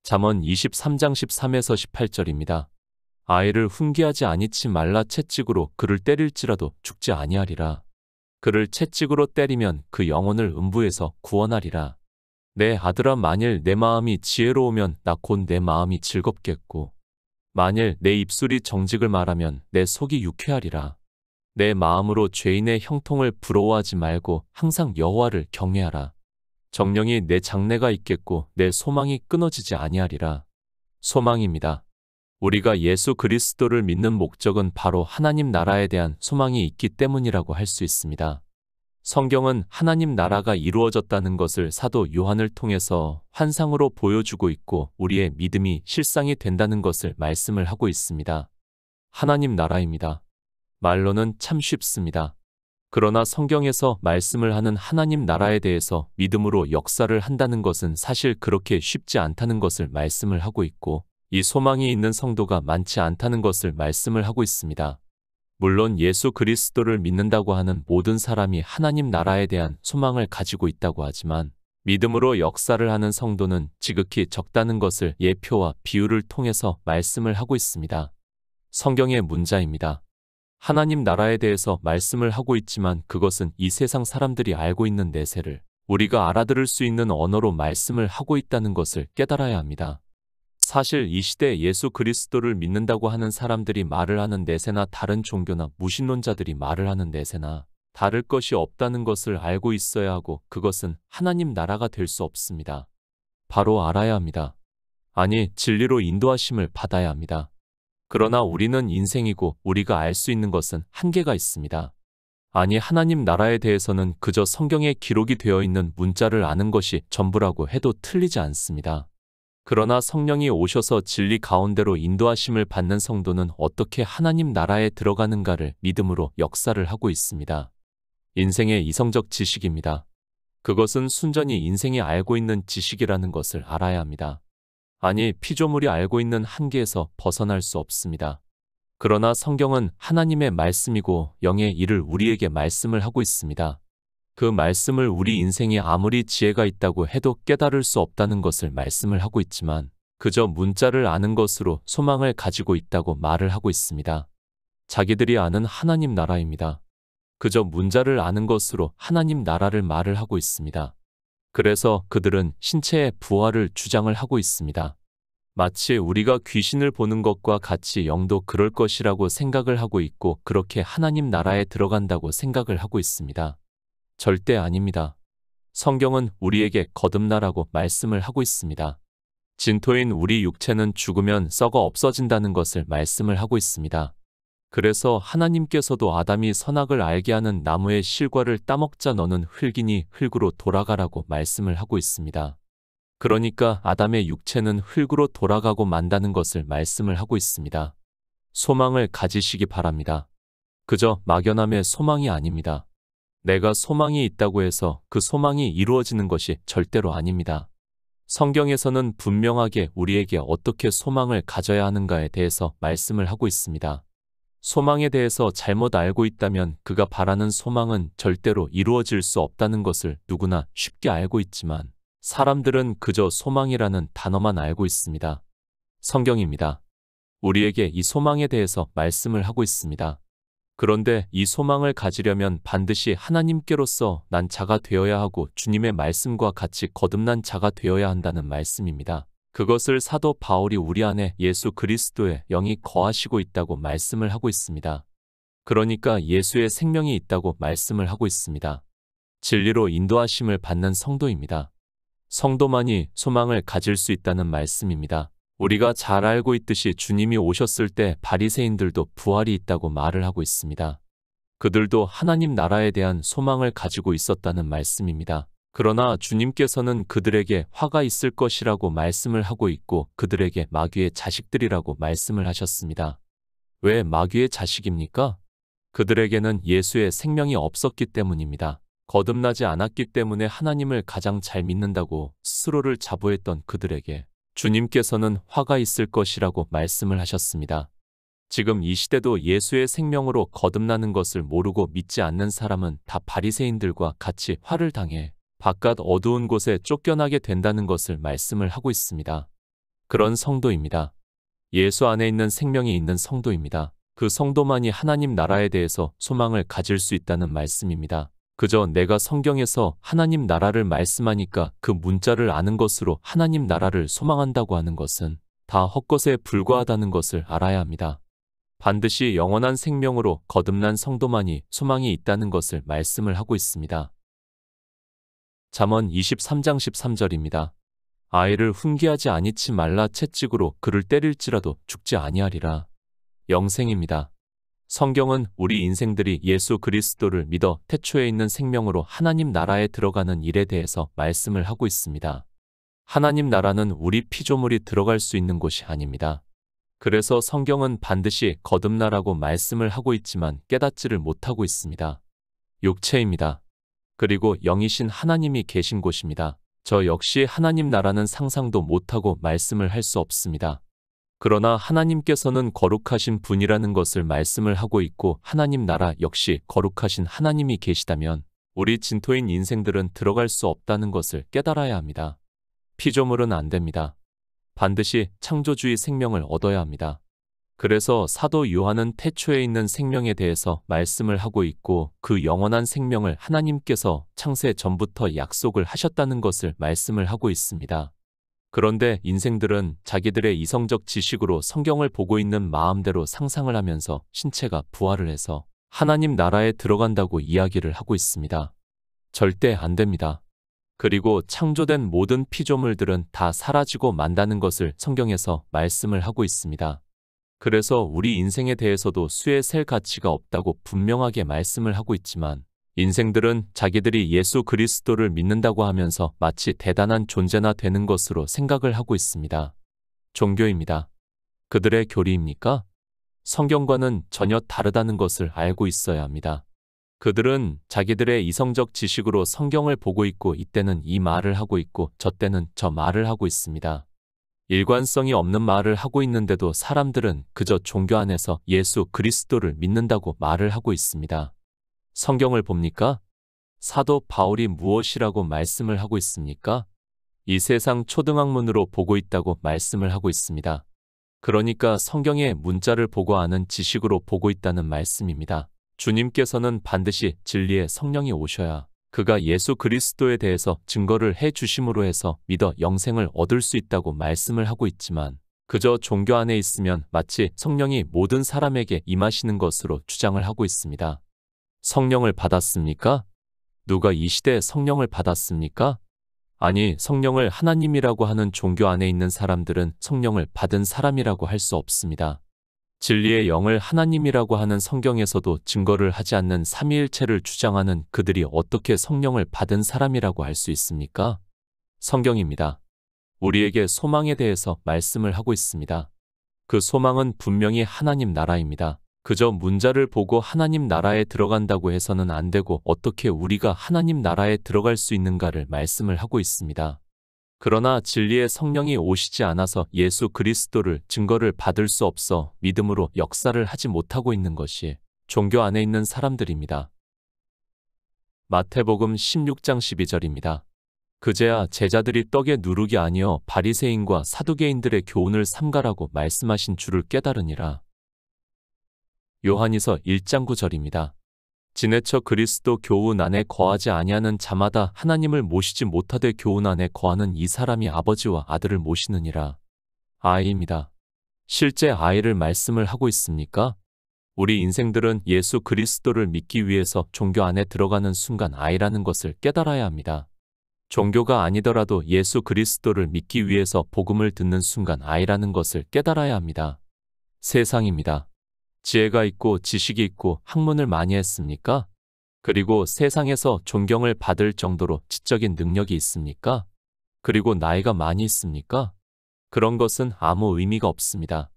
잠언 23장 13에서 18절입니다. 아이를 훈계하지 아니치 말라. 채찍으로 그를 때릴지라도 죽지 아니하리라. 그를 채찍으로 때리면 그 영혼을 음부에서 구원하리라. 내 아들아, 만일 내 마음이 지혜로우면 나 곧 내 마음이 즐겁겠고, 만일 내 입술이 정직을 말하면 내 속이 유쾌하리라. 내 마음으로 죄인의 형통을 부러워하지 말고 항상 여호와를 경외하라. 정령이 내 장래가 있겠고 내 소망이 끊어지지 아니하리라. 소망입니다. 우리가 예수 그리스도를 믿는 목적은 바로 하나님 나라에 대한 소망이 있기 때문이라고 할 수 있습니다. 성경은 하나님 나라가 이루어졌다는 것을 사도 요한을 통해서 환상으로 보여주고 있고 우리의 믿음이 실상이 된다는 것을 말씀을 하고 있습니다. 하나님 나라입니다. 말로는 참 쉽습니다. 그러나 성경에서 말씀을 하는 하나님 나라에 대해서 믿음으로 역사를 한다는 것은 사실 그렇게 쉽지 않다는 것을 말씀을 하고 있고, 이 소망이 있는 성도가 많지 않다는 것을 말씀을 하고 있습니다. 물론 예수 그리스도를 믿는다고 하는 모든 사람이 하나님 나라에 대한 소망을 가지고 있다고 하지만, 믿음으로 역사를 하는 성도는 지극히 적다는 것을 예표와 비유를 통해서 말씀을 하고 있습니다. 성경의 문자입니다. 하나님 나라에 대해서 말씀을 하고 있지만 그것은 이 세상 사람들이 알고 있는 내세를 우리가 알아들을 수 있는 언어로 말씀을 하고 있다는 것을 깨달아야 합니다. 사실 이 시대 예수 그리스도를 믿는다고 하는 사람들이 말을 하는 내세나 다른 종교나 무신론자들이 말을 하는 내세나 다를 것이 없다는 것을 알고 있어야 하고, 그것은 하나님 나라가 될 수 없습니다. 바로 알아야 합니다. 아니, 진리로 인도하심을 받아야 합니다. 그러나 우리는 인생이고 우리가 알 수 있는 것은 한계가 있습니다. 아니, 하나님 나라에 대해서는 그저 성경에 기록이 되어 있는 문자를 아는 것이 전부라고 해도 틀리지 않습니다. 그러나 성령이 오셔서 진리 가운데로 인도하심을 받는 성도는 어떻게 하나님 나라에 들어가는가를 믿음으로 역사를 하고 있습니다. 인생의 이성적 지식입니다. 그것은 순전히 인생이 알고 있는 지식이라는 것을 알아야 합니다. 아니, 피조물이 알고 있는 한계에서 벗어날 수 없습니다. 그러나 성경은 하나님의 말씀이고 영의 일을 우리에게 말씀을 하고 있습니다. 그 말씀을 우리 인생이 아무리 지혜가 있다고 해도 깨달을 수 없다는 것을 말씀을 하고 있지만, 그저 문자를 아는 것으로 소망을 가지고 있다고 말을 하고 있습니다. 자기들이 아는 하나님 나라입니다. 그저 문자를 아는 것으로 하나님 나라를 말을 하고 있습니다. 그래서 그들은 신체의 부활을 주장을 하고 있습니다. 마치 우리가 귀신을 보는 것과 같이 영도 그럴 것이라고 생각을 하고 있고, 그렇게 하나님 나라에 들어간다고 생각을 하고 있습니다. 절대 아닙니다. 성경은 우리에게 거듭나라고 말씀을 하고 있습니다. 진토인 우리 육체는 죽으면 썩어 없어진다는 것을 말씀을 하고 있습니다. 그래서 하나님께서도 아담이 선악을 알게 하는 나무의 실과를 따먹자 너는 흙이니 흙으로 돌아가라고 말씀을 하고 있습니다. 그러니까 아담의 육체는 흙으로 돌아가고 만다는 것을 말씀을 하고 있습니다. 소망을 가지시기 바랍니다. 그저 막연함의 소망이 아닙니다. 내가 소망이 있다고 해서 그 소망이 이루어지는 것이 절대로 아닙니다. 성경에서는 분명하게 우리에게 어떻게 소망을 가져야 하는가에 대해서 말씀을 하고 있습니다. 소망에 대해서 잘못 알고 있다면 그가 바라는 소망은 절대로 이루어질 수 없다는 것을 누구나 쉽게 알고 있지만, 사람들은 그저 소망이라는 단어만 알고 있습니다. 성경입니다. 우리에게 이 소망에 대해서 말씀을 하고 있습니다. 그런데 이 소망을 가지려면 반드시 하나님께로서 난 자가 되어야 하고 주님의 말씀과 같이 거듭난 자가 되어야 한다는 말씀입니다. 그것을 사도 바울이 우리 안에 예수 그리스도의 영이 거하시고 있다고 말씀을 하고 있습니다. 그러니까 예수의 생명이 있다고 말씀을 하고 있습니다. 진리로 인도하심을 받는 성도입니다. 성도만이 소망을 가질 수 있다는 말씀입니다. 우리가 잘 알고 있듯이 주님이 오셨을 때 바리새인들도 부활이 있다고 말을 하고 있습니다. 그들도 하나님 나라에 대한 소망을 가지고 있었다는 말씀입니다. 그러나 주님께서는 그들에게 화가 있을 것이라고 말씀을 하고 있고, 그들에게 마귀의 자식들이라고 말씀을 하셨습니다. 왜 마귀의 자식입니까? 그들에게는 예수의 생명이 없었기 때문입니다. 거듭나지 않았기 때문에 하나님을 가장 잘 믿는다고 스스로를 자부했던 그들에게 주님께서는 화가 있을 것이라고 말씀을 하셨습니다. 지금 이 시대도 예수의 생명으로 거듭나는 것을 모르고 믿지 않는 사람은 다 바리새인들과 같이 화를 당해 바깥 어두운 곳에 쫓겨나게 된다는 것을 말씀을 하고 있습니다. 그런 성도입니다. 예수 안에 있는 생명이 있는 성도입니다. 그 성도만이 하나님 나라에 대해서 소망을 가질 수 있다는 말씀입니다. 그저 내가 성경에서 하나님 나라를 말씀하니까 그 문자를 아는 것으로 하나님 나라를 소망한다고 하는 것은 다 헛것에 불과하다는 것을 알아야 합니다. 반드시 영원한 생명으로 거듭난 성도만이 소망이 있다는 것을 말씀을 하고 있습니다. 잠언 23장 13절입니다. 아이를 훈계하지 아니치 말라 채찍으로 그를 때릴지라도 죽지 아니하리라. 영생입니다. 성경은 우리 인생들이 예수 그리스도를 믿어 태초에 있는 생명으로 하나님 나라에 들어가는 일에 대해서 말씀을 하고 있습니다. 하나님 나라는 우리 피조물이 들어갈 수 있는 곳이 아닙니다. 그래서 성경은 반드시 거듭나라고 말씀을 하고 있지만 깨닫지를 못하고 있습니다. 육체입니다. 그리고 영이신 하나님이 계신 곳입니다. 저 역시 하나님 나라는 상상도 못하고 말씀을 할 수 없습니다. 그러나 하나님께서는 거룩하신 분이라는 것을 말씀을 하고 있고 하나님 나라 역시 거룩하신 하나님이 계시다면 우리 진토인 인생들은 들어갈 수 없다는 것을 깨달아야 합니다. 피조물은 안 됩니다. 반드시 창조주의 생명을 얻어야 합니다. 그래서 사도 요한은 태초에 있는 생명에 대해서 말씀을 하고 있고 그 영원한 생명을 하나님께서 창세 전부터 약속을 하셨다는 것을 말씀을 하고 있습니다. 그런데 인생들은 자기들의 이성적 지식으로 성경을 보고 있는 마음대로 상상을 하면서 신체가 부활을 해서 하나님 나라에 들어간다고 이야기를 하고 있습니다. 절대 안 됩니다. 그리고 창조된 모든 피조물들은 다 사라지고 만다는 것을 성경에서 말씀을 하고 있습니다. 그래서 우리 인생에 대해서도 수에 셀 가치가 없다고 분명하게 말씀을 하고 있지만 인생들은 자기들이 예수 그리스도를 믿는다고 하면서 마치 대단한 존재나 되는 것으로 생각을 하고 있습니다. 종교입니다. 그들의 교리입니까? 성경과는 전혀 다르다는 것을 알고 있어야 합니다. 그들은 자기들의 이성적 지식으로 성경을 보고 있고 이때는 이 말을 하고 있고 저때는 저 말을 하고 있습니다. 일관성이 없는 말을 하고 있는데도 사람들은 그저 종교 안에서 예수 그리스도를 믿는다고 말을 하고 있습니다. 성경을 봅니까? 사도 바울이 무엇이라고 말씀을 하고 있습니까? 이 세상 초등학문으로 보고 있다고 말씀을 하고 있습니다. 그러니까 성경의 문자를 보고 아는 지식으로 보고 있다는 말씀입니다. 주님께서는 반드시 진리의 성령이 오셔야 그가 예수 그리스도에 대해서 증거를 해 주심으로 해서 믿어 영생을 얻을 수 있다고 말씀을 하고 있지만 그저 종교 안에 있으면 마치 성령이 모든 사람에게 임하시는 것으로 주장을 하고 있습니다. 성령을 받았습니까? 누가 이 시대에 성령을 받았습니까? 아니, 성령을 하나님이라고 하는 종교 안에 있는 사람들은 성령을 받은 사람이라고 할 수 없습니다. 진리의 영을 하나님이라고 하는 성경에서도 증거를 하지 않는 삼위일체를 주장하는 그들이 어떻게 성령을 받은 사람이라고 할 수 있습니까? 성경입니다. 우리에게 소망에 대해서 말씀을 하고 있습니다. 그 소망은 분명히 하나님 나라입니다. 그저 문자를 보고 하나님 나라에 들어간다고 해서는 안 되고 어떻게 우리가 하나님 나라에 들어갈 수 있는가를 말씀을 하고 있습니다. 그러나 진리의 성령이 오시지 않아서 예수 그리스도를 증거를 받을 수 없어 믿음으로 역사를 하지 못하고 있는 것이 종교 안에 있는 사람들입니다. 마태복음 16장 12절입니다. 그제야 제자들이 떡에 누룩이 아니여 바리새인과 사두개인들의 교훈을 삼가라고 말씀하신 줄을 깨달으니라. 요한이서 1장 9절입니다. 지내쳐 그리스도 교훈 안에 거하지 아니하는 자마다 하나님을 모시지 못하되 교훈 안에 거하는 이 사람이 아버지와 아들을 모시느니라. 아이입니다. 실제 아이를 말씀을 하고 있습니까? 우리 인생들은 예수 그리스도를 믿기 위해서 종교 안에 들어가는 순간 아이라는 것을 깨달아야 합니다. 종교가 아니더라도 예수 그리스도를 믿기 위해서 복음을 듣는 순간 아이라는 것을 깨달아야 합니다. 세상입니다. 지혜가 있고 지식이 있고 학문을 많이 했습니까? 그리고 세상에서 존경을 받을 정도로 지적인 능력이 있습니까? 그리고 나이가 많이 있습니까? 그런 것은 아무 의미가 없습니다.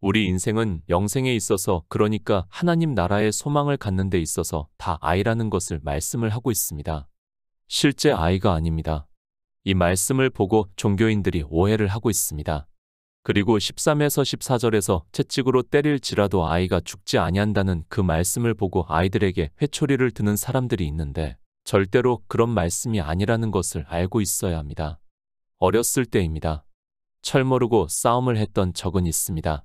우리 인생은 영생에 있어서 그러니까 하나님 나라의 소망을 갖는 데 있어서 다 아이라는 것을 말씀을 하고 있습니다. 실제 아이가 아닙니다. 이 말씀을 보고 종교인들이 오해를 하고 있습니다. 그리고 13에서 14절에서 채찍으로 때릴지라도 아이가 죽지 아니한다는 그 말씀을 보고 아이들에게 회초리를 드는 사람들이 있는데 절대로 그런 말씀이 아니라는 것을 알고 있어야 합니다. 어렸을 때입니다. 철모르고 싸움을 했던 적은 있습니다.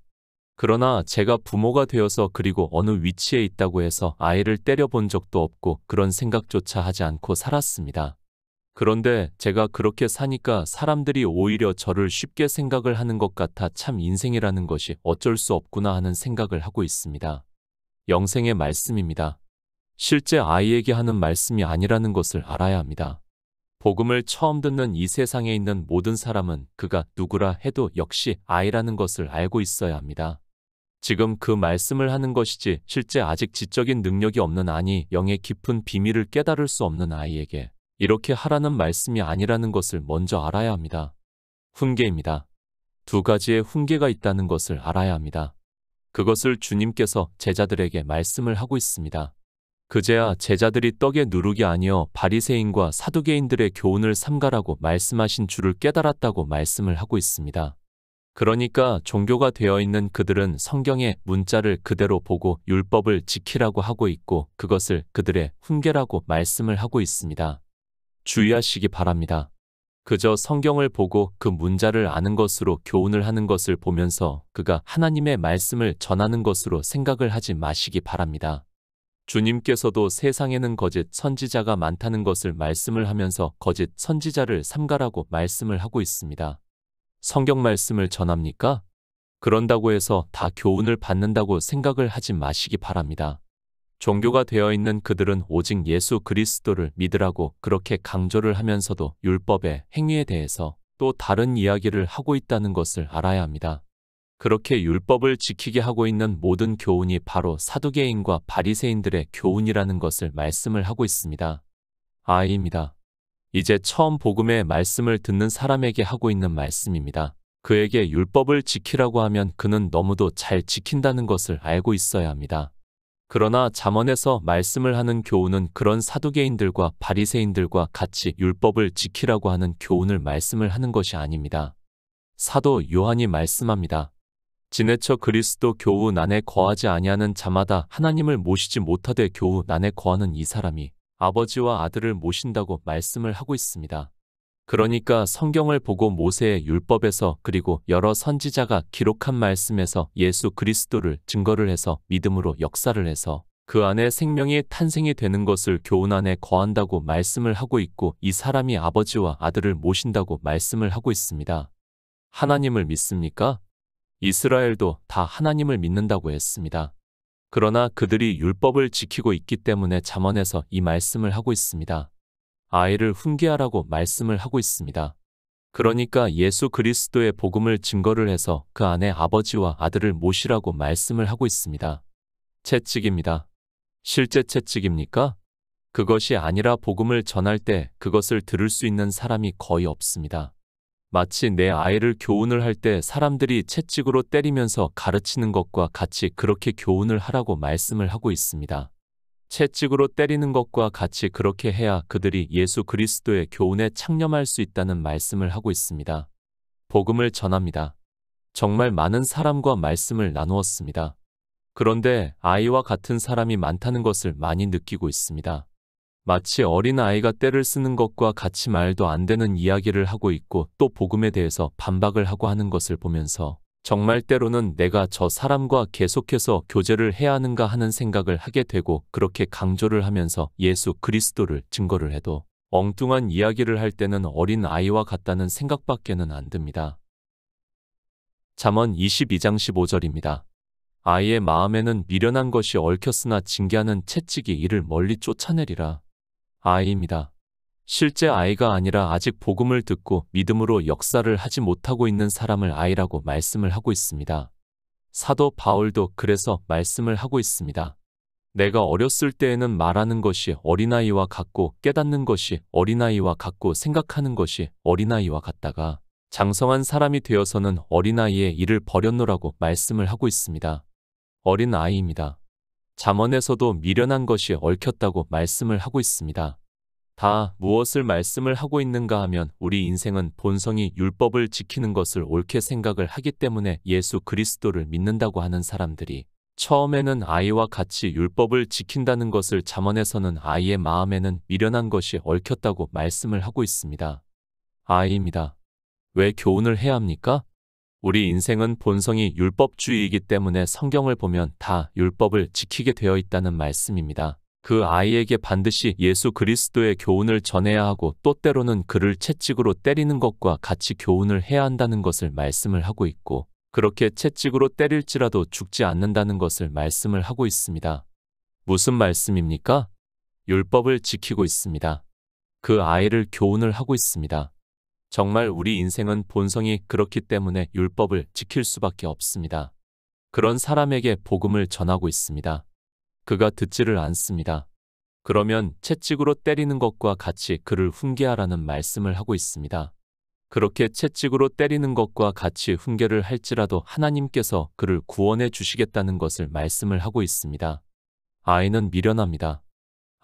그러나 제가 부모가 되어서 그리고 어느 위치에 있다고 해서 아이를 때려본 적도 없고 그런 생각조차 하지 않고 살았습니다. 그런데 제가 그렇게 사니까 사람들이 오히려 저를 쉽게 생각을 하는 것 같아 참 인생이라는 것이 어쩔 수 없구나 하는 생각을 하고 있습니다. 영생의 말씀입니다. 실제 아이에게 하는 말씀이 아니라는 것을 알아야 합니다. 복음을 처음 듣는 이 세상에 있는 모든 사람은 그가 누구라 해도 역시 아이라는 것을 알고 있어야 합니다. 지금 그 말씀을 하는 것이지 실제 아직 지적인 능력이 없는 아니 영의 깊은 비밀을 깨달을 수 없는 아이에게 이렇게 하라는 말씀이 아니라는 것을 먼저 알아야 합니다. 훈계입니다. 두 가지의 훈계가 있다는 것을 알아야 합니다. 그것을 주님께서 제자들에게 말씀을 하고 있습니다. 그제야 제자들이 떡의 누룩이 아니여 바리새인과 사두개인들의 교훈을 삼가라고 말씀하신 줄을 깨달았다고 말씀을 하고 있습니다. 그러니까 종교가 되어 있는 그들은 성경의 문자를 그대로 보고 율법을 지키라고 하고 있고 그것을 그들의 훈계라고 말씀을 하고 있습니다. 주의하시기 바랍니다. 그저 성경을 보고 그 문자를 아는 것으로 교훈을 하는 것을 보면서 그가 하나님의 말씀을 전하는 것으로 생각을 하지 마시기 바랍니다. 주님께서도 세상에는 거짓 선지자가 많다는 것을 말씀을 하면서 거짓 선지자를 삼가라고 말씀을 하고 있습니다. 성경 말씀을 전합니까? 그런다고 해서 다 교훈을 받는다고 생각을 하지 마시기 바랍니다. 종교가 되어 있는 그들은 오직 예수 그리스도를 믿으라고 그렇게 강조를 하면서도 율법의 행위에 대해서 또 다른 이야기를 하고 있다는 것을 알아야 합니다. 그렇게 율법을 지키게 하고 있는 모든 교훈이 바로 사두개인과 바리새인들의 교훈이라는 것을 말씀을 하고 있습니다. 아이입니다. 이제 처음 복음의 말씀을 듣는 사람에게 하고 있는 말씀입니다. 그에게 율법을 지키라고 하면 그는 너무도 잘 지킨다는 것을 알고 있어야 합니다. 그러나 잠언에서 말씀을 하는 교훈은 그런 사두개인들과 바리새인들과 같이 율법을 지키라고 하는 교훈을 말씀을 하는 것이 아닙니다. 사도 요한이 말씀합니다. 지내쳐 그리스도 교훈 안에 거하지 아니하는 자마다 하나님을 모시지 못하되 교훈 안에 거하는 이 사람이 아버지와 아들을 모신다고 말씀을 하고 있습니다. 그러니까 성경을 보고 모세의 율법에서 그리고 여러 선지자가 기록한 말씀에서 예수 그리스도를 증거를 해서 믿음으로 역사를 해서 그 안에 생명이 탄생이 되는 것을 교훈 안에 거한다고 말씀을 하고 있고 이 사람이 아버지와 아들을 모신다고 말씀을 하고 있습니다. 하나님을 믿습니까? 이스라엘도 다 하나님을 믿는다고 했습니다. 그러나 그들이 율법을 지키고 있기 때문에 잠언에서 이 말씀을 하고 있습니다. 아이를 훈계하라고 말씀을 하고 있습니다. 그러니까 예수 그리스도의 복음을 증거를 해서 그 안에 아버지와 아들을 모시라고 말씀을 하고 있습니다. 채찍입니다. 실제 채찍입니까? 그것이 아니라 복음을 전할 때 그것을 들을 수 있는 사람이 거의 없습니다. 마치 내 아이를 교훈을 할 때 사람들이 채찍으로 때리면서 가르치는 것과 같이 그렇게 교훈을 하라고 말씀을 하고 있습니다. 채찍으로 때리는 것과 같이 그렇게 해야 그들이 예수 그리스도의 교훈에 창념할 수 있다는 말씀을 하고 있습니다. 복음을 전합니다. 정말 많은 사람과 말씀을 나누었습니다. 그런데 아이와 같은 사람이 많다는 것을 많이 느끼고 있습니다. 마치 어린 아이가 떼를 쓰는 것과 같이 말도 안 되는 이야기를 하고 있고 또 복음에 대해서 반박을 하고 하는 것을 보면서 정말 때로는 내가 저 사람과 계속해서 교제를 해야 하는가 하는 생각을 하게 되고 그렇게 강조를 하면서 예수 그리스도를 증거를 해도 엉뚱한 이야기를 할 때는 어린 아이와 같다는 생각밖에는 안 듭니다. 잠언 22장 15절입니다. 아이의 마음에는 미련한 것이 얽혔으나 징계하는 채찍이 이를 멀리 쫓아내리라. 아이입니다. 실제 아이가 아니라 아직 복음을 듣고 믿음으로 역사를 하지 못하고 있는 사람을 아이라고 말씀을 하고 있습니다. 사도 바울도 그래서 말씀을 하고 있습니다. 내가 어렸을 때에는 말하는 것이 어린아이와 같고 깨닫는 것이 어린아이와 같고 생각하는 것이 어린아이와 같다가 장성한 사람이 되어서는 어린아이의 일을 버렸노라고 말씀을 하고 있습니다. 어린아이입니다. 잠언에서도 미련한 것이 얽혔다고 말씀을 하고 있습니다. 다 무엇을 말씀을 하고 있는가 하면 우리 인생은 본성이 율법을 지키는 것을 옳게 생각을 하기 때문에 예수 그리스도를 믿는다고 하는 사람들이 처음에는 아이와 같이 율법을 지킨다는 것을 잠언에서는 아이의 마음에는 미련한 것이 얽혔다고 말씀을 하고 있습니다. 아이입니다. 왜 교훈을 해야 합니까? 우리 인생은 본성이 율법주의이기 때문에 성경을 보면 다 율법을 지키게 되어 있다는 말씀입니다. 그 아이에게 반드시 예수 그리스도의 교훈을 전해야 하고 또 때로는 그를 채찍으로 때리는 것과 같이 교훈을 해야 한다는 것을 말씀을 하고 있고, 그렇게 채찍으로 때릴지라도 죽지 않는다는 것을 말씀을 하고 있습니다. 무슨 말씀입니까? 율법을 지키고 있습니다. 그 아이를 교훈을 하고 있습니다. 정말 우리 인생은 본성이 그렇기 때문에 율법을 지킬 수밖에 없습니다. 그런 사람에게 복음을 전하고 있습니다. 그가 듣지를 않습니다. 그러면 채찍으로 때리는 것과 같이 그를 훈계하라는 말씀을 하고 있습니다. 그렇게 채찍으로 때리는 것과 같이 훈계를 할지라도 하나님께서 그를 구원해 주시겠다는 것을 말씀을 하고 있습니다. 아이는 미련합니다.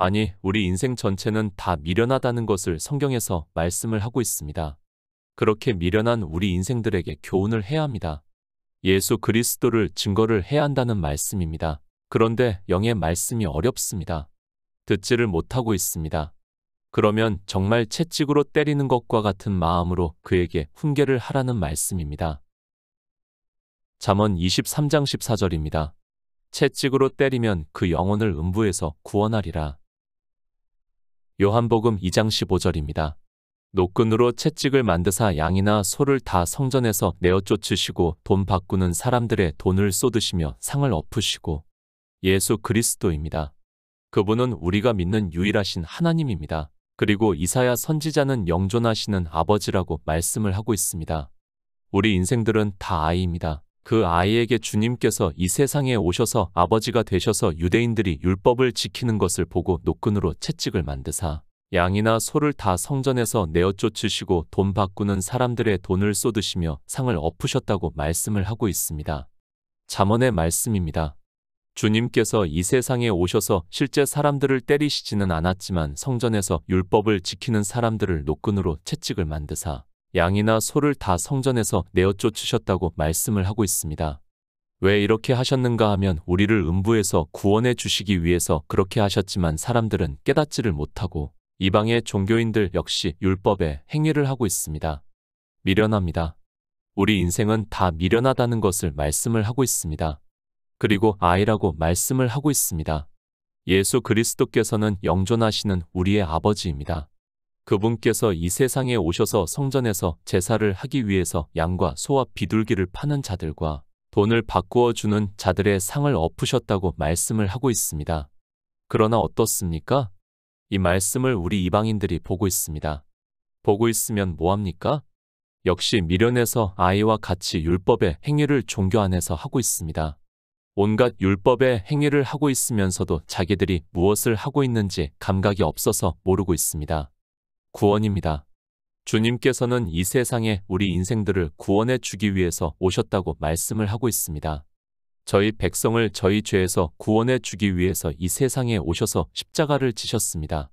아니, 우리 인생 전체는 다 미련하다는 것을 성경에서 말씀을 하고 있습니다. 그렇게 미련한 우리 인생들에게 교훈을 해야 합니다. 예수 그리스도를 증거를 해야 한다는 말씀입니다. 그런데 영의 말씀이 어렵습니다. 듣지를 못하고 있습니다. 그러면 정말 채찍으로 때리는 것과 같은 마음으로 그에게 훈계를 하라는 말씀입니다. 잠언 23장 14절입니다. 채찍으로 때리면 그 영혼을 음부에서 구원하리라. 요한복음 2장 15절입니다. 노끈으로 채찍을 만드사 양이나 소를 다 성전에서 내어 쫓으시고 돈 바꾸는 사람들의 돈을 쏟으시며 상을 엎으시고. 예수 그리스도입니다. 그분은 우리가 믿는 유일하신 하나님입니다. 그리고 이사야 선지자는 영존하시는 아버지라고 말씀을 하고 있습니다. 우리 인생들은 다 아이입니다. 그 아이에게 주님께서 이 세상에 오셔서 아버지가 되셔서 유대인들이 율법을 지키는 것을 보고 노끈으로 채찍을 만드사 양이나 소를 다 성전에서 내어 쫓으시고 돈 바꾸는 사람들의 돈을 쏟으시며 상을 엎으셨다고 말씀을 하고 있습니다. 잠언의 말씀입니다. 주님께서 이 세상에 오셔서 실제 사람들을 때리시지는 않았지만 성전에서 율법을 지키는 사람들을 노끈으로 채찍을 만드사 양이나 소를 다 성전에서 내어 쫓으셨다고 말씀을 하고 있습니다. 왜 이렇게 하셨는가 하면 우리를 음부에서 구원해 주시기 위해서 그렇게 하셨지만 사람들은 깨닫지를 못하고 이방의 종교인들 역시 율법에 행위를 하고 있습니다. 미련합니다. 우리 인생은 다 미련하다는 것을 말씀을 하고 있습니다. 그리고 아이라고 말씀을 하고 있습니다. 예수 그리스도께서는 영존하시는 우리의 아버지입니다. 그분께서 이 세상에 오셔서 성전에서 제사를 하기 위해서 양과 소와 비둘기를 파는 자들과 돈을 바꾸어 주는 자들의 상을 엎으셨다고 말씀을 하고 있습니다. 그러나 어떻습니까? 이 말씀을 우리 이방인들이 보고 있습니다. 보고 있으면 뭐합니까? 역시 미련해서 아이와 같이 율법의 행위를 종교 안에서 하고 있습니다. 온갖 율법의 행위를 하고 있으면서도 자기들이 무엇을 하고 있는지 감각이 없어서 모르고 있습니다. 구원입니다. 주님께서는 이 세상에 우리 인생들을 구원해 주기 위해서 오셨다고 말씀을 하고 있습니다. 저희 백성을 저희 죄에서 구원해 주기 위해서 이 세상에 오셔서 십자가를 지셨습니다.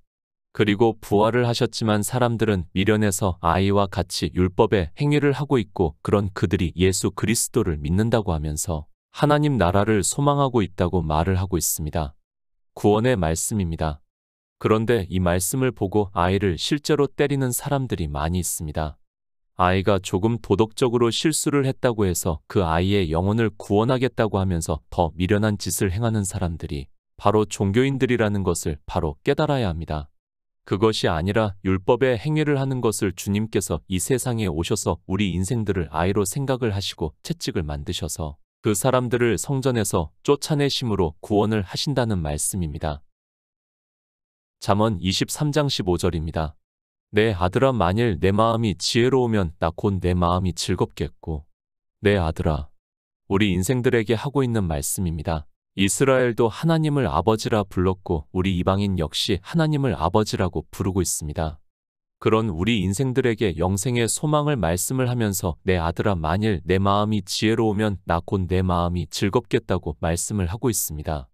그리고 부활을 하셨지만 사람들은 미련해서 아이와 같이 율법의 행위를 하고 있고 그런 그들이 예수 그리스도를 믿는다고 하면서 하나님 나라를 소망하고 있다고 말을 하고 있습니다. 구원의 말씀입니다. 그런데 이 말씀을 보고 아이를 실제로 때리는 사람들이 많이 있습니다. 아이가 조금 도덕적으로 실수를 했다고 해서 그 아이의 영혼을 구원하겠다고 하면서 더 미련한 짓을 행하는 사람들이 바로 종교인들이라는 것을 바로 깨달아야 합니다. 그것이 아니라 율법의 행위를 하는 것을 주님께서 이 세상에 오셔서 우리 인생들을 아이로 생각을 하시고 채찍을 만드셔서 그 사람들을 성전에서 쫓아내심으로 구원을 하신다는 말씀입니다. 잠언 23장 15절입니다. 내 아들아, 만일 내 마음이 지혜로우면 나 곧 내 마음이 즐겁겠고. 내 아들아. 우리 인생들에게 하고 있는 말씀입니다. 이스라엘도 하나님을 아버지라 불렀고 우리 이방인 역시 하나님을 아버지라고 부르고 있습니다. 그런 우리 인생들에게 영생의 소망을 말씀을 하면서 내 아들아, 만일 내 마음이 지혜로우면 나 곧 내 마음이 즐겁겠다고 말씀을 하고 있습니다.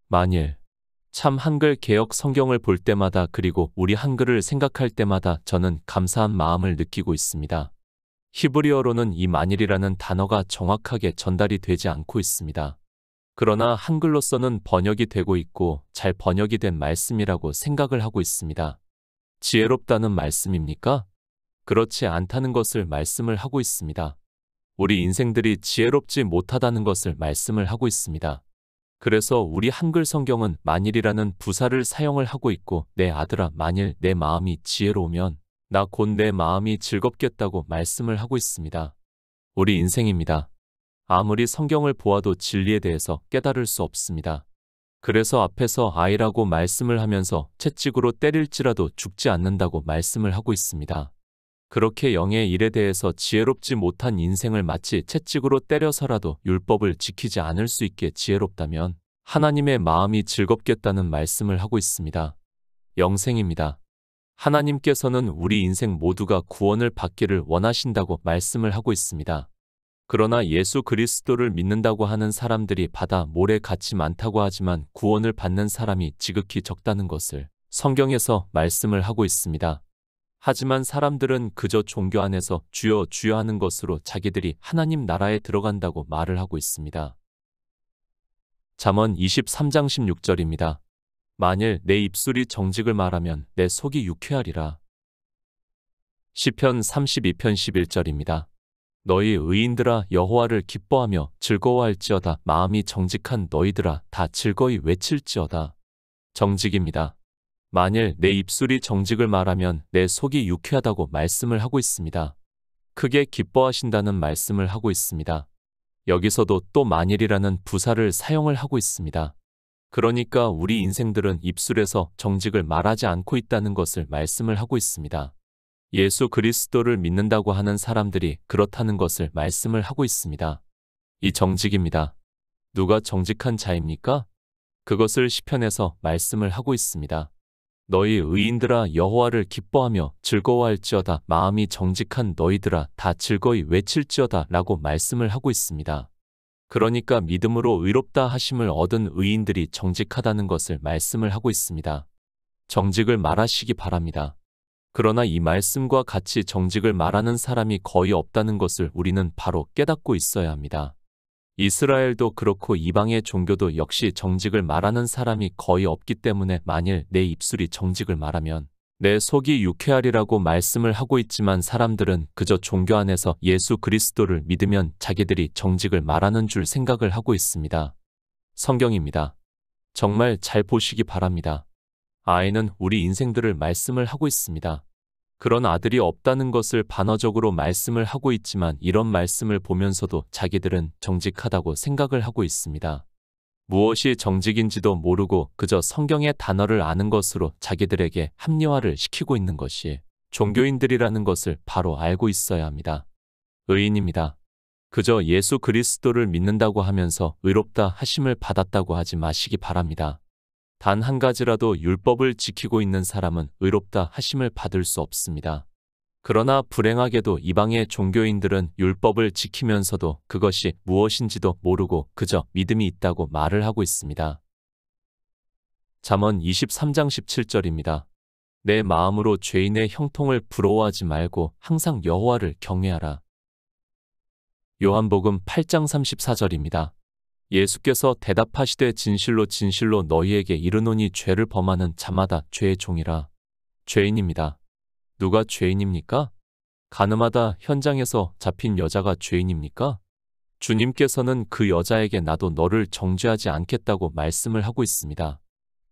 만일. 참 한글 개역 성경을 볼 때마다 그리고 우리 한글을 생각할 때마다 저는 감사한 마음을 느끼고 있습니다. 히브리어로는 이 만일이라는 단어가 정확하게 전달이 되지 않고 있습니다. 그러나 한글로서는 번역이 되고 있고 잘 번역이 된 말씀이라고 생각을 하고 있습니다. 지혜롭다는 말씀입니까? 그렇지 않다는 것을 말씀을 하고 있습니다. 우리 인생들이 지혜롭지 못하다는 것을 말씀을 하고 있습니다. 그래서 우리 한글 성경은 만일이라는 부사를 사용을 하고 있고 내 아들아 만일 내 마음이 지혜로우면 나 곧 내 마음이 즐겁겠다고 말씀을 하고 있습니다. 우리 인생입니다. 아무리 성경을 보아도 진리에 대해서 깨달을 수 없습니다. 그래서 앞에서 아이라고 말씀을 하면서 채찍으로 때릴지라도 죽지 않는다고 말씀을 하고 있습니다. 그렇게 영의 일에 대해서 지혜롭지 못한 인생을 마치 채찍으로 때려서라도 율법을 지키지 않을 수 있게 지혜롭다면 하나님의 마음이 즐겁겠다는 말씀을 하고 있습니다. 영생입니다. 하나님께서는 우리 인생 모두가 구원을 받기를 원하신다고 말씀을 하고 있습니다. 그러나 예수 그리스도를 믿는다고 하는 사람들이 바다 모래 같이 많다고 하지만 구원을 받는 사람이 지극히 적다는 것을 성경에서 말씀을 하고 있습니다. 하지만 사람들은 그저 종교 안에서 주여 주여 하는 것으로 자기들이 하나님 나라에 들어간다고 말을 하고 있습니다. 잠언 23장 16절입니다. 만일 내 입술이 정직을 말하면 내 속이 유쾌하리라. 시편 32편 11절입니다. 너희 의인들아 여호와를 기뻐하며 즐거워할지어다. 마음이 정직한 너희들아 다 즐거이 외칠지어다. 정직입니다. 만일 내 입술이 정직을 말하면 내 속이 유쾌하다고 말씀을 하고 있습니다. 크게 기뻐하신다는 말씀을 하고 있습니다. 여기서도 또 만일이라는 부사를 사용을 하고 있습니다. 그러니까 우리 인생들은 입술에서 정직을 말하지 않고 있다는 것을 말씀을 하고 있습니다. 예수 그리스도를 믿는다고 하는 사람들이 그렇다는 것을 말씀을 하고 있습니다. 이 정직입니다. 누가 정직한 자입니까? 그것을 시편에서 말씀을 하고 있습니다. 너희 의인들아 여호와를 기뻐하며 즐거워할지어다. 마음이 정직한 너희들아 다 즐거이 외칠지어다 라고 말씀을 하고 있습니다. 그러니까 믿음으로 의롭다 하심을 얻은 의인들이 정직하다는 것을 말씀을 하고 있습니다. 정직을 말하시기 바랍니다. 그러나 이 말씀과 같이 정직을 말하는 사람이 거의 없다는 것을 우리는 바로 깨닫고 있어야 합니다. 이스라엘도 그렇고 이방의 종교도 역시 정직을 말하는 사람이 거의 없기 때문에 만일 내 입술이 정직을 말하면 내 속이 유쾌하리라고 말씀을 하고 있지만 사람들은 그저 종교 안에서 예수 그리스도를 믿으면 자기들이 정직을 말하는 줄 생각을 하고 있습니다. 성경입니다. 정말 잘 보시기 바랍니다. 아이는 우리 인생들을 말씀을 하고 있습니다. 그런 아들이 없다는 것을 반어적으로 말씀을 하고 있지만 이런 말씀을 보면서도 자기들은 정직하다고 생각을 하고 있습니다. 무엇이 정직인지도 모르고 그저 성경의 단어를 아는 것으로 자기들에게 합리화를 시키고 있는 것이 종교인들이라는 것을 바로 알고 있어야 합니다. 의인입니다. 그저 예수 그리스도를 믿는다고 하면서 의롭다 하심을 받았다고 하지 마시기 바랍니다. 단 한 가지라도 율법을 지키고 있는 사람은 의롭다 하심을 받을 수 없습니다. 그러나 불행하게도 이방의 종교인들은 율법을 지키면서도 그것이 무엇인지도 모르고 그저 믿음이 있다고 말을 하고 있습니다. 잠언 23장 17절입니다. 내 마음으로 죄인의 형통을 부러워하지 말고 항상 여호와를 경외하라. 요한복음 8장 34절입니다. 예수께서 대답하시되 진실로 진실로 너희에게 이르노니 죄를 범하는 자마다 죄의 종이라. 죄인입니다. 누가 죄인입니까? 가늠하다 현장에서 잡힌 여자가 죄인입니까? 주님께서는 그 여자에게 나도 너를 정죄하지 않겠다고 말씀을 하고 있습니다.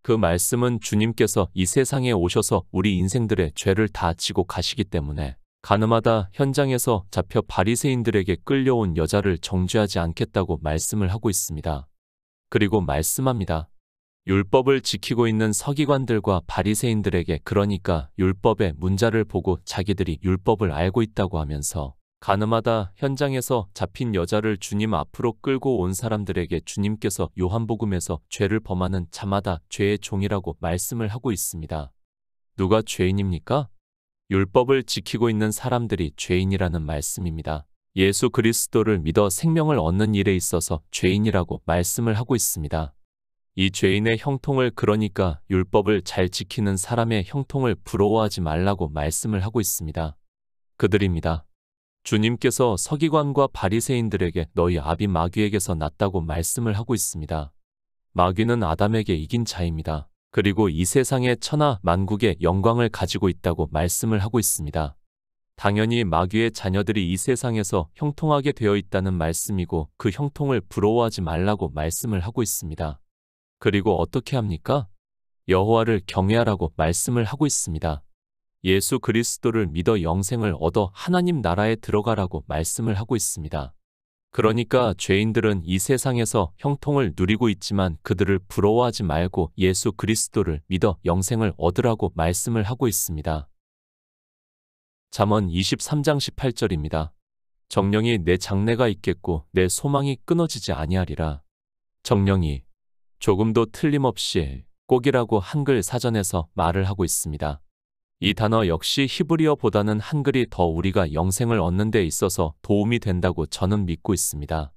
그 말씀은 주님께서 이 세상에 오셔서 우리 인생들의 죄를 다 지고 가시기 때문에 가늠하다 현장에서 잡혀 바리새인들에게 끌려온 여자를 정죄하지 않겠다고 말씀을 하고 있습니다. 그리고 말씀합니다. 율법을 지키고 있는 서기관들과 바리새인들에게 그러니까 율법의 문자를 보고 자기들이 율법을 알고 있다고 하면서 가늠하다 현장에서 잡힌 여자를 주님 앞으로 끌고 온 사람들에게 주님께서 요한복음에서 죄를 범하는 자마다 죄의 종이라고 말씀을 하고 있습니다. 누가 죄인입니까? 율법을 지키고 있는 사람들이 죄인이라는 말씀입니다. 예수 그리스도를 믿어 생명을 얻는 일에 있어서 죄인이라고 말씀을 하고 있습니다. 이 죄인의 형통을 그러니까 율법을 잘 지키는 사람의 형통을 부러워하지 말라고 말씀을 하고 있습니다. 그들입니다. 주님께서 서기관과 바리새인들에게 너희 아비 마귀에게서 났다고 말씀을 하고 있습니다. 마귀는 아담에게 이긴 자입니다. 그리고 이 세상의 천하 만국의 영광을 가지고 있다고 말씀을 하고 있습니다. 당연히 마귀의 자녀들이 이 세상에서 형통하게 되어 있다는 말씀이고 그 형통을 부러워하지 말라고 말씀을 하고 있습니다. 그리고 어떻게 합니까? 여호와를 경외하라고 말씀을 하고 있습니다. 예수 그리스도를 믿어 영생을 얻어 하나님 나라에 들어가라고 말씀을 하고 있습니다. 그러니까 죄인들은 이 세상에서 형통을 누리고 있지만 그들을 부러워하지 말고 예수 그리스도를 믿어 영생을 얻으라고 말씀을 하고 있습니다. 잠언 23장 18절입니다. 정령이 내 장래가 있겠고 내 소망이 끊어지지 아니하리라. 정령이 조금도 틀림없이 꼭이라고 한글 사전에서 말을 하고 있습니다. 이 단어 역시 히브리어보다는 한글이 더 우리가 영생을 얻는 데 있어서 도움이 된다고 저는 믿고 있습니다.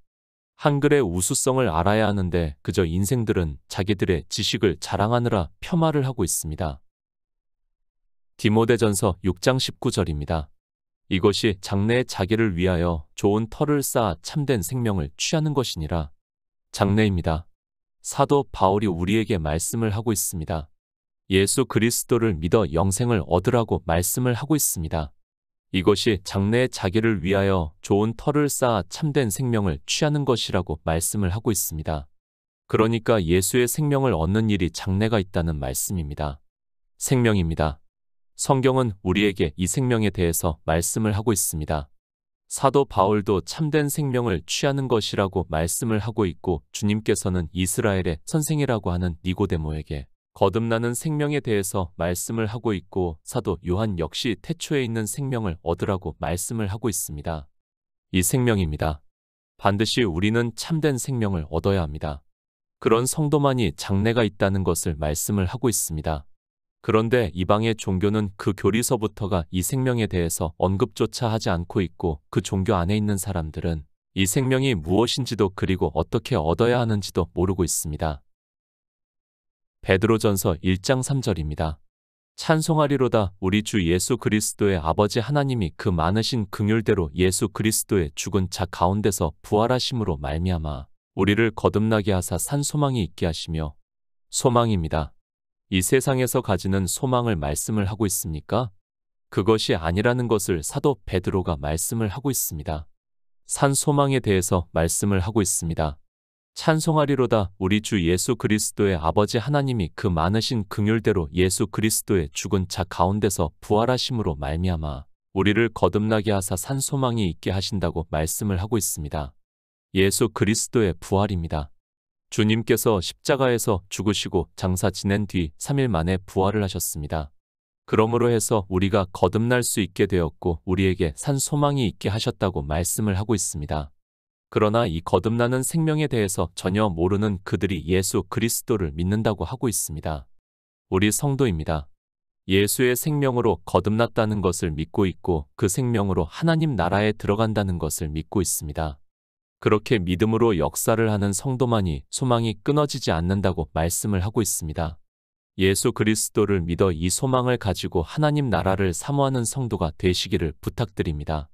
한글의 우수성을 알아야 하는데 그저 인생들은 자기들의 지식을 자랑하느라 폄하를 하고 있습니다. 디모데전서 6장 19절입니다. 이것이 장래의 자기를 위하여 좋은 터를 쌓아 참된 생명을 취하는 것이니라. 장래입니다. 사도 바울이 우리에게 말씀을 하고 있습니다. 예수 그리스도를 믿어 영생을 얻으라고 말씀을 하고 있습니다. 이것이 장래의 자기를 위하여 좋은 터를 쌓아 참된 생명을 취하는 것이라고 말씀을 하고 있습니다. 그러니까 예수의 생명을 얻는 일이 장래가 있다는 말씀입니다. 생명입니다. 성경은 우리에게 이 생명에 대해서 말씀을 하고 있습니다. 사도 바울도 참된 생명을 취하는 것이라고 말씀을 하고 있고 주님께서는 이스라엘의 선생이라고 하는 니고데모에게 거듭나는 생명에 대해서 말씀을 하고 있고 사도 요한 역시 태초에 있는 생명을 얻으라고 말씀을 하고 있습니다. 이 생명입니다. 반드시 우리는 참된 생명을 얻어야 합니다. 그런 성도만이 장래가 있다는 것을 말씀을 하고 있습니다. 그런데 이방의 종교는 그 교리서부터가 이 생명에 대해서 언급조차 하지 않고 있고 그 종교 안에 있는 사람들은 이 생명이 무엇인지도 그리고 어떻게 얻어야 하는지도 모르고 있습니다. 베드로전서 1장 3절입니다. 찬송하리로다 우리 주 예수 그리스도의 아버지 하나님이 그 많으신 긍휼대로 예수 그리스도의 죽은 자 가운데서 부활하심으로 말미암아 우리를 거듭나게 하사 산 소망이 있게 하시며 소망입니다. 이 세상에서 가지는 소망을 말씀을 하고 있습니까? 그것이 아니라는 것을 사도 베드로가 말씀을 하고 있습니다. 산 소망에 대해서 말씀을 하고 있습니다. 찬송하리로다 우리 주 예수 그리스도의 아버지 하나님이 그 많으신 긍휼대로 예수 그리스도의 죽은 자 가운데서 부활하심으로 말미암아 우리를 거듭나게 하사 산 소망이 있게 하신다고 말씀을 하고 있습니다. 예수 그리스도의 부활입니다. 주님께서 십자가에서 죽으시고 장사 지낸 뒤 3일 만에 부활을 하셨습니다. 그러므로 해서 우리가 거듭날 수 있게 되었고 우리에게 산 소망이 있게 하셨다고 말씀을 하고 있습니다. 그러나 이 거듭나는 생명에 대해서 전혀 모르는 그들이 예수 그리스도를 믿는다고 하고 있습니다. 우리 성도입니다. 예수의 생명으로 거듭났다는 것을 믿고 있고 그 생명으로 하나님 나라에 들어간다는 것을 믿고 있습니다. 그렇게 믿음으로 역사를 하는 성도만이 소망이 끊어지지 않는다고 말씀을 하고 있습니다. 예수 그리스도를 믿어 이 소망을 가지고 하나님 나라를 사모하는 성도가 되시기를 부탁드립니다.